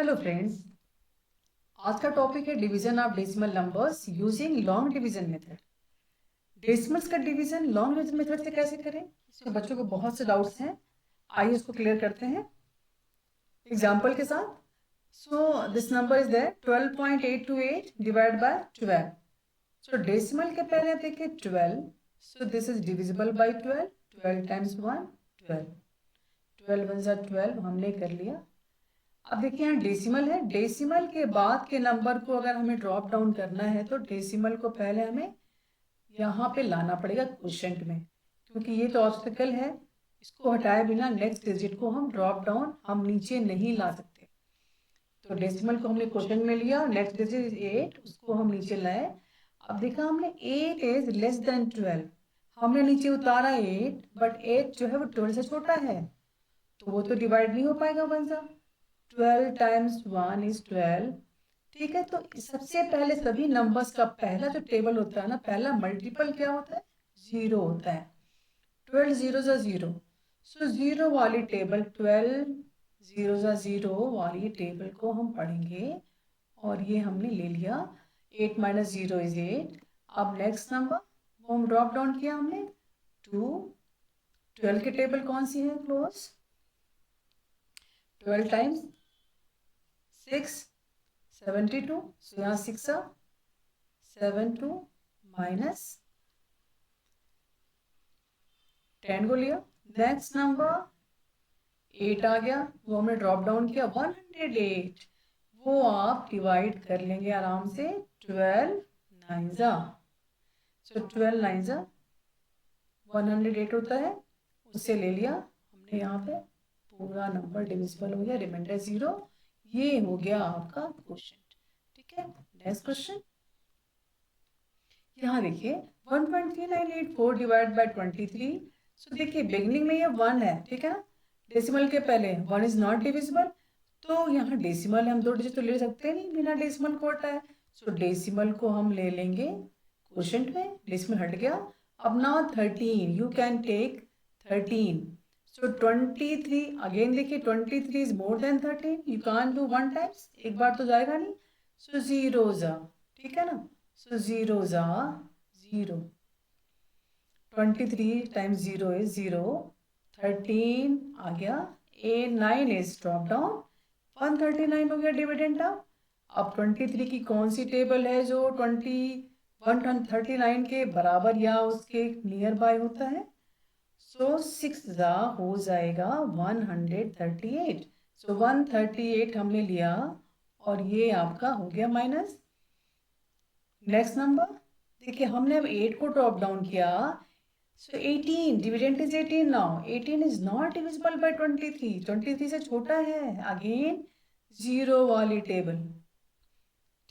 Hello friends, आज का topic है division of decimal numbers using long division method. Decimals का डिवीजन लॉन्ग डिवीजन मेथड से कैसे करें, इसमें बच्चों को बहुत से डाउट्स हैं। आइए उसको क्लियर करते हैं एग्जाम्पल के साथ। So this number is there 12.828 divide by 12। So decimal के पहले आप देखिए 12, so this is divisible by 12। 12 times 1 12, 12 one ज़ा 12 हमने कर लिया। अब देखिए यहाँ डेसिमल है, डेसिमल के बाद के नंबर को अगर हमें ड्रॉप डाउन करना है तो डेसिमल को पहले हमें यहाँ पे लाना पड़ेगा क्वोशिएंट में, क्योंकि ये तो ऑब्स्टिकल है। इसको हटाए बिना नेक्स्ट डिजिट को हम ड्रॉप डाउन हम नीचे नहीं ला सकते। तो डेसिमल को हमने क्वोशिएंट में लिया, नेक्स्ट डिजिट 8, उसको हम नीचे लाए। अब देखा हमने 8 इज लेस देन 12, हमने नीचे उतारा 8, बट 8 जो है वो 12 से छोटा है, तो वो तो डिवाइड नहीं हो पाएगा वन सा। 12 टाइम्स 1 इज 12। ठीक है, तो सबसे पहले सभी नंबर्स का पहला जो टेबल होता है ना, पहला मल्टीपल क्या होता है? 0 होता है। 12 जीरो ज़ा 0, सो 0 वाली टेबल 12 जीरो ज़ा 0 वाली टेबल को हम पढ़ेंगे। और ये हमने ले लिया, 8 माइनस 0 इज 8। अब नेक्स्ट नंबर वो हम ड्रॉप डाउन किया हमने 2। 12 की टेबल कौन सी है? क्लोज। 12 टाइम्स 6 72, सो यहाँ 6 7 2 माइनस 10 को लिया। नेक्स्ट नंबर 8 आ गया, वो हमने ड्रॉप डाउन किया 108। वो आप डिवाइड कर लेंगे आराम से 12 नाइन्जा, सो 12 नाइन्जा 108 होता है, उससे ले लिया हमने। यहाँ पे पूरा नंबर डिविजिबल हो गया, रिमाइंडर 0। ये हो गया आपका क्वोशिएंट। ठीक है, नेक्स्ट क्वेश्चन। यहाँ देखिए 1.3984 डिवाइड बाय 23। सो देखिए बिगनिंग में ये 1 है, ठीक है ना, डेसिमल के पहले 1 इज नॉट डिविजिबल, तो यहाँ डेसिमल हम 2 डिजिट तो ले सकते नहीं बिना डेसिमल को हटाए। सो डेसिमल को हम ले लेंगे क्वोशिएंट में, डेसिमल हट गया। अब ना 13, you can take 13। So 23 again देखिए 23 is more than 13, you can do 1 times, एक बार तो जाएगा नहीं। सो जीरो जा, ठीक है ना, सो जीरो जा 0, 23 टाइम्स 0 इज 0, 13 आ गया, ए 9 इज ड्रॉप डाउन, 139 हो गया डिविडेंड। अब 23 की कौन सी टेबल है जो 139 के बराबर या उसके नियर बाय होता है? सो 6 जा हो जाएगा 138। सो 138 हमने लिया और ये आपका हो गया माइनस। नेक्स्ट नंबर देखिए हमने अब 8 को ड्रॉप डाउन किया, सो 18 dividend is 18 now, 18 is not divisible by 23, 23 से छोटा है, अगेन 0 वाली टेबल।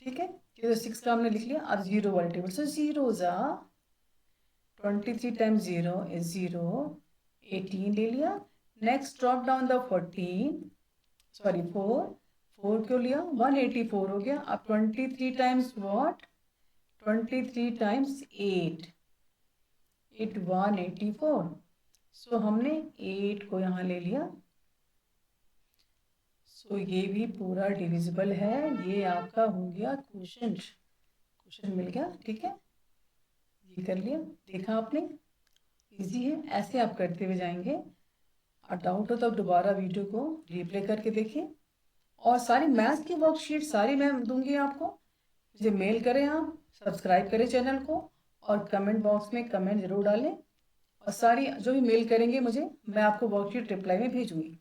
ठीक है, ये तो 6 का हमने लिख लिया, अब 0 वाली टेबल। सो 0 जा 23 टाइम्स 0 इज 0, 18 ले लिया। Next drop down the 14, sorry 4, 4 क्यों लिया? 184 हो गया। अब 23 टाइम्स व्हाट? 23 टाइम्स 8, 8 184। सो हमने 8 को यहाँ ले लिया, सो ये भी पूरा डिविजिबल है, ये आपका हो गया क्वोशिएंट, क्वोशिएंट मिल गया। ठीक है, ये कर लिया, देखा आपने, इजी है, ऐसे आप करते हुए जाएंगे। और डाउट हो तो आप दोबारा वीडियो को रिप्ले करके देखें। और सारी मैथ्स की वर्कशीट सारी मैं दूंगी आपको, मुझे मेल करें, आप सब्सक्राइब करें चैनल को, और कमेंट बॉक्स में कमेंट जरूर डालें। और सारी जो भी मेल करेंगे मुझे, मैं आपको वर्कशीट रिप्लाई में भेजूंगी।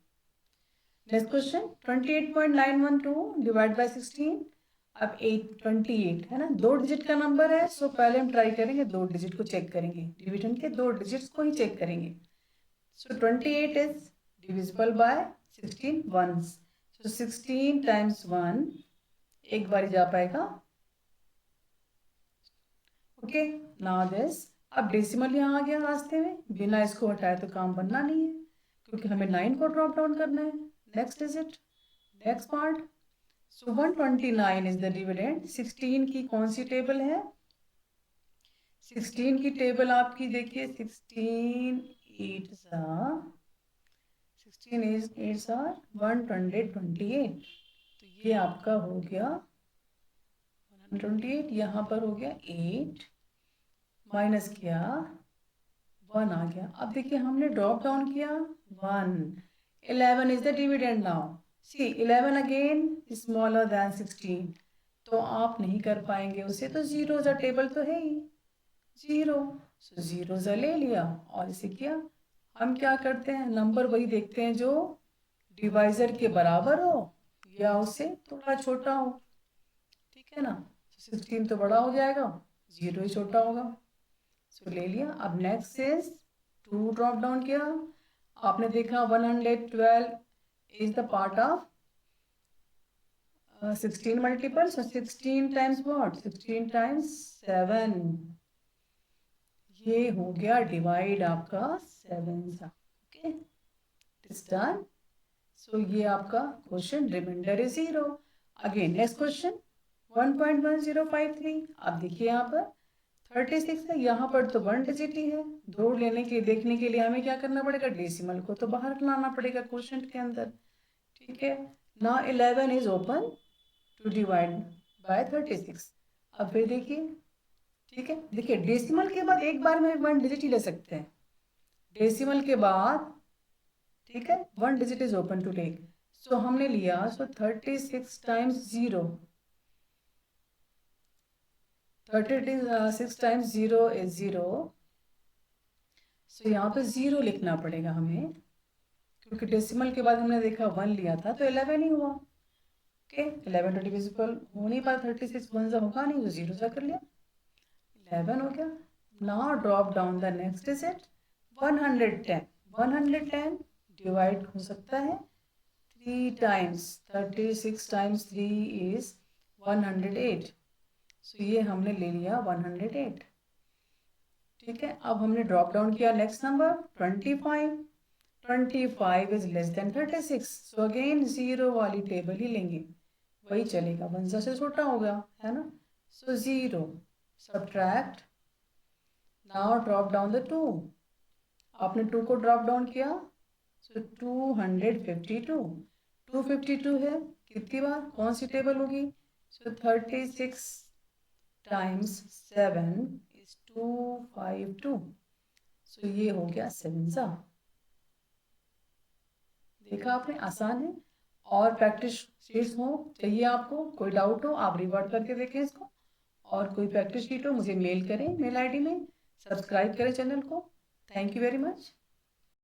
Next question 28.912 divide by 16। अब 28 है ना, 2 डिजिट का नंबर है, सो पहले हम ट्राई करेंगे 2 डिजिट को चेक करेंगे, डिविजन के 2 डिजिट्स को ही चेक करेंगे। So 28 is divisible by 16 once, so 16 times 1 एक बार जा पाएगा। ओके, नाउ दिस, अब डेसिमल यहाँ आ गया रास्ते में, बिना इसको हटाए तो काम बनना नहीं है, क्योंकि हमें 9 को ड्रॉप डाउन करना है। Next digit, next part. So 129 is the dividend. 16 की कौन सी टेबल है? 16 की टेबल आपकी देखिए, 16 8 16 is 8 are 128, तो ये आपका हो गया 128, यहाँ पर हो गया 8 माइनस किया 1 आ गया। अब देखिए हमने ड्रॉप डाउन किया 1, 11 is the dividend now. See 11 again smaller than 16, तो आप नहीं कर पाएंगे उसे, तो जीरो ज़ा टेबल तो है ही जीरो, सो जीरो ज़ा ले लिया और इसे किया। हम क्या करते हैं, नंबर वही देखते हैं जो डिवाइजर के बराबर हो या उससे थोड़ा छोटा हो, ठीक है ना। 16 तो बड़ा हो जाएगा, जीरो ही छोटा होगा, सो ले लिया। अब नेक्स्ट इज 2 ड्रॉप डाउन किया, आपने देखा 112 is the part of 16 multiple, so 16 times what, 16 times 7, ये हो गया डिवाइड आपका 7 सा। Okay, it's done. सो ये आपका question reminder is 0। Again next question 1.1053। अब देखिए यहाँ पर 36 है, यहाँ पर तो 1 डिजिट ही है। दो लेने के देखने के लिए हमें क्या करना पड़ेगा, डेसिमल को तो बाहर लाना पड़ेगा क्वोशिएंट के अंदर, ठीक है ना। 11 is open to divide by 36। अब फिर देखिए, ठीक है, देखिए डेसिमल के बाद एक बार में 1 डिजिट ही ले सकते हैं, डेसिमल के बाद, ठीक है, 1 digit is open to take. So हमने लिया, so 36 times 0, 36 times 0 is 0। So यहाँ पे 0 लिखना पड़ेगा हमें, क्योंकि डेसिमल के बाद हमने देखा 1 लिया था तो 11 ही हुआ। ओके, 11 तो डिविजिबल हो नहीं पाया, 36 1 सा होगा नहीं, तो 0 सा कर लिया, 11 हो गया। Now drop down the next digit 110। 110 divide हो सकता है 3 टाइम्स, 36 टाइम्स 3 इज 108, सो ये हमने ले लिया 108, ठीक है। अब हमने ड्रॉप डाउन किया next number 25, 25 is less than 36, so again 0 वाली टेबल ही लेंगे, वही चलेगा, 1 से छोटा हो गया है ना। सो 0 subtract, now drop down the 2, आपने 2 को ड्रॉप डाउन किया, सो 252, 252 है कितनी बार, कौन सी टेबल होगी, सो 36 टाइम्स 7 इज 252, सो ये हो गया 7 सा। देखा आपने, आसान है। और प्रैक्टिस शीट्स हो चाहिए आपको, कोई डाउट हो आप रिवर्ट करके देखें इसको, और कोई प्रैक्टिस शीट हो मुझे मेल करें, मेल आईडी में। सब्सक्राइब करें चैनल को। Thank you very much.